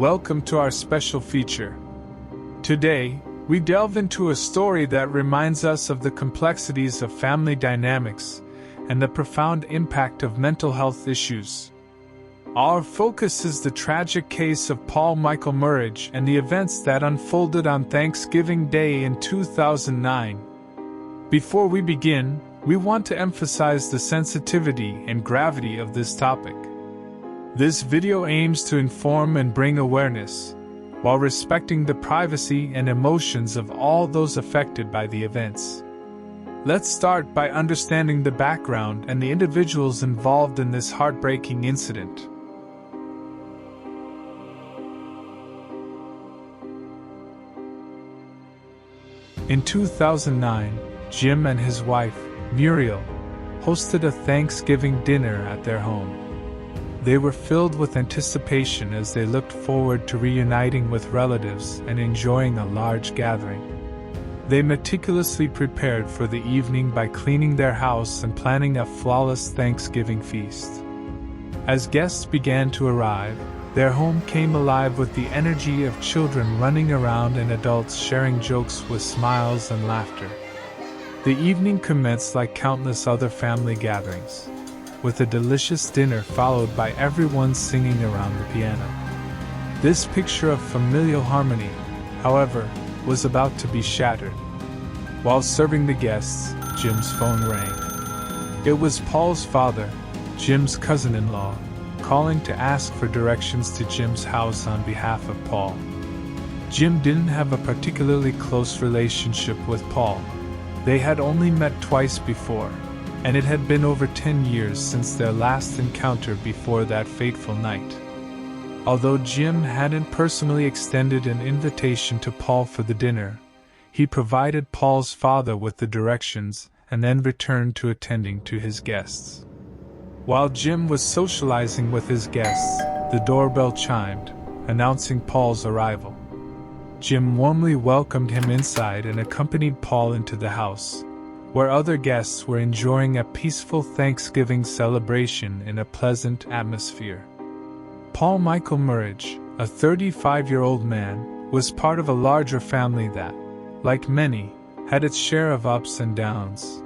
Welcome to our special feature. Today, we delve into a story that reminds us of the complexities of family dynamics and the profound impact of mental health issues. Our focus is the tragic case of Paul Michael Merhige and the events that unfolded on Thanksgiving Day in 2009. Before we begin, we want to emphasize the sensitivity and gravity of this topic. This video aims to inform and bring awareness, while respecting the privacy and emotions of all those affected by the events. Let's start by understanding the background and the individuals involved in this heartbreaking incident. In 2009, Jim and his wife, Muriel, hosted a Thanksgiving dinner at their home. They were filled with anticipation as they looked forward to reuniting with relatives and enjoying a large gathering. They meticulously prepared for the evening by cleaning their house and planning a flawless Thanksgiving feast. As guests began to arrive, their home came alive with the energy of children running around and adults sharing jokes with smiles and laughter. The evening commenced like countless other family gatherings, with a delicious dinner followed by everyone singing around the piano. This picture of familial harmony, however, was about to be shattered. While serving the guests, Jim's phone rang. It was Paul's father, Jim's cousin-in-law, calling to ask for directions to Jim's house on behalf of Paul. Jim didn't have a particularly close relationship with Paul. They had only met twice before, and it had been over 10 years since their last encounter before that fateful night. Although Jim hadn't personally extended an invitation to Paul for the dinner, he provided Paul's father with the directions and then returned to attending to his guests. While Jim was socializing with his guests, the doorbell chimed, announcing Paul's arrival. Jim warmly welcomed him inside and accompanied Paul into the house, where other guests were enjoying a peaceful Thanksgiving celebration in a pleasant atmosphere. Paul Michael Merhige, a 35-year-old man, was part of a larger family that, like many, had its share of ups and downs.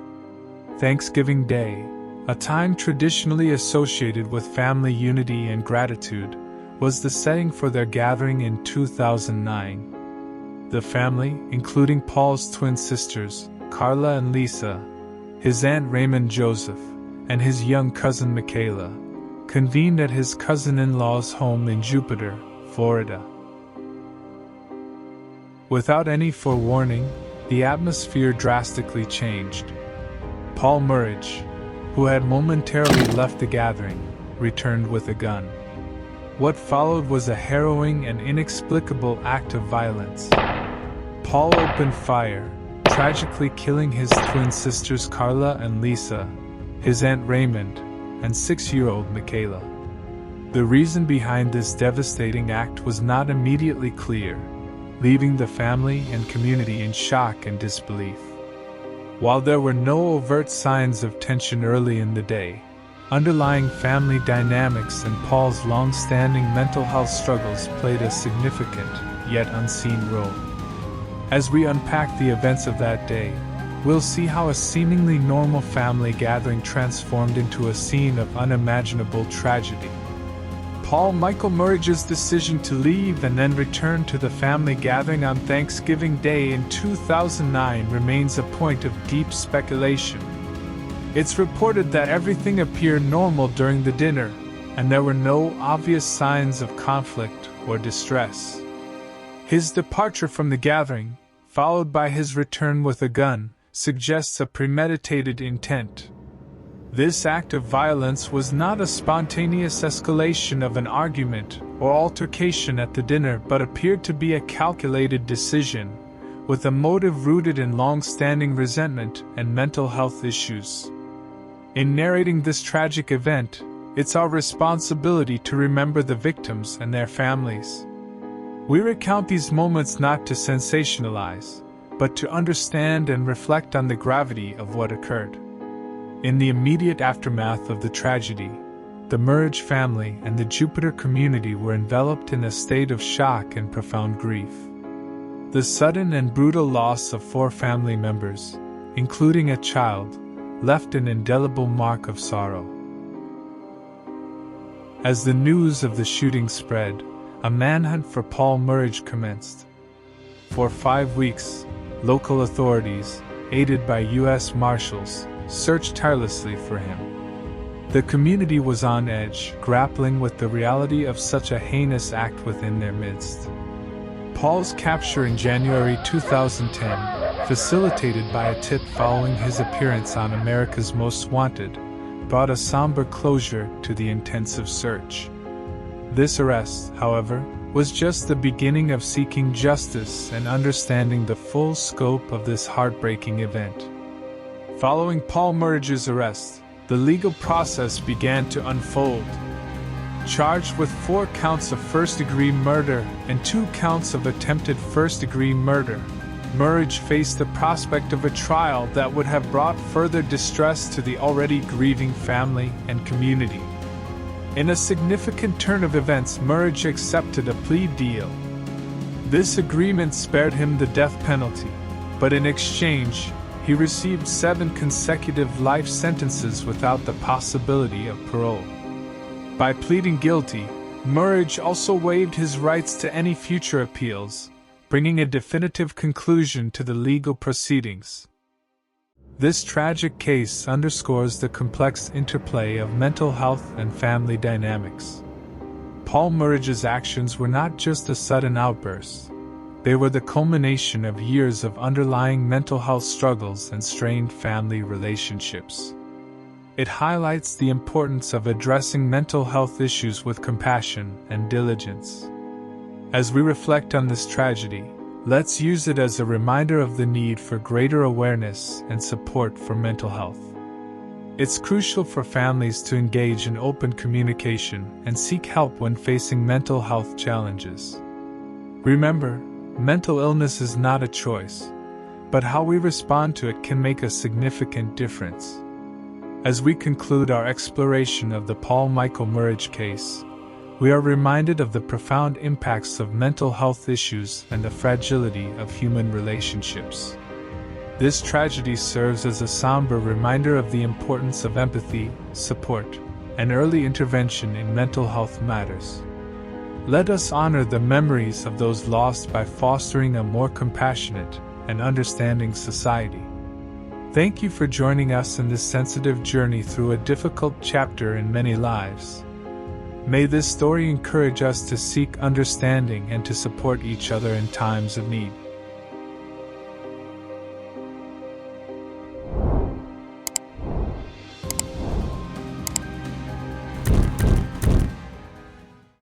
Thanksgiving Day, a time traditionally associated with family unity and gratitude, was the setting for their gathering in 2009. The family, including Paul's twin sisters, Carla and Lisa, his aunt Raymond Joseph, and his young cousin Michaela, convened at his cousin-in-law's home in Jupiter, Florida. Without any forewarning, the atmosphere drastically changed. Paul Merhige, who had momentarily left the gathering, returned with a gun. What followed was a harrowing and inexplicable act of violence. Paul opened fire, tragically killing his twin sisters Carla and Lisa, his aunt Raymond, and 6-year-old Michaela. The reason behind this devastating act was not immediately clear, leaving the family and community in shock and disbelief. While there were no overt signs of tension early in the day, underlying family dynamics and Paul's long-standing mental health struggles played a significant, yet unseen role. As we unpack the events of that day, we'll see how a seemingly normal family gathering transformed into a scene of unimaginable tragedy. Paul Michael Merhige's decision to leave and then return to the family gathering on Thanksgiving Day in 2009 remains a point of deep speculation. It's reported that everything appeared normal during the dinner, and there were no obvious signs of conflict or distress. His departure from the gathering, followed by his return with a gun, suggests a premeditated intent. This act of violence was not a spontaneous escalation of an argument or altercation at the dinner, but appeared to be a calculated decision, with a motive rooted in long-standing resentment and mental health issues. In narrating this tragic event, it's our responsibility to remember the victims and their families. We recount these moments not to sensationalize, but to understand and reflect on the gravity of what occurred. In the immediate aftermath of the tragedy, the Merhige family and the Jupiter community were enveloped in a state of shock and profound grief. The sudden and brutal loss of 4 family members, including a child, left an indelible mark of sorrow. As the news of the shooting spread, a manhunt for Paul Merhige commenced. For 5 weeks, local authorities, aided by U.S. Marshals, searched tirelessly for him. The community was on edge, grappling with the reality of such a heinous act within their midst. Paul's capture in January 2010, facilitated by a tip following his appearance on America's Most Wanted, brought a somber closure to the intensive search. This arrest, however, was just the beginning of seeking justice and understanding the full scope of this heartbreaking event. Following Paul Merhige's arrest, the legal process began to unfold. Charged with 4 counts of first-degree murder and 2 counts of attempted first-degree murder, Merhige faced the prospect of a trial that would have brought further distress to the already grieving family and community. In a significant turn of events, Merhige accepted a plea deal. This agreement spared him the death penalty, but in exchange, he received 7 consecutive life sentences without the possibility of parole. By pleading guilty, Merhige also waived his rights to any future appeals, bringing a definitive conclusion to the legal proceedings. This tragic case underscores the complex interplay of mental health and family dynamics. Paul Merhige's actions were not just a sudden outburst. They were the culmination of years of underlying mental health struggles and strained family relationships. It highlights the importance of addressing mental health issues with compassion and diligence. As we reflect on this tragedy, let's use it as a reminder of the need for greater awareness and support for mental health. It's crucial for families to engage in open communication and seek help when facing mental health challenges. Remember, mental illness is not a choice, but how we respond to it can make a significant difference. As we conclude our exploration of the Paul Michael Merhige case, we are reminded of the profound impacts of mental health issues and the fragility of human relationships. This tragedy serves as a somber reminder of the importance of empathy, support, and early intervention in mental health matters. Let us honor the memories of those lost by fostering a more compassionate and understanding society. Thank you for joining us in this sensitive journey through a difficult chapter in many lives. May this story encourage us to seek understanding and to support each other in times of need.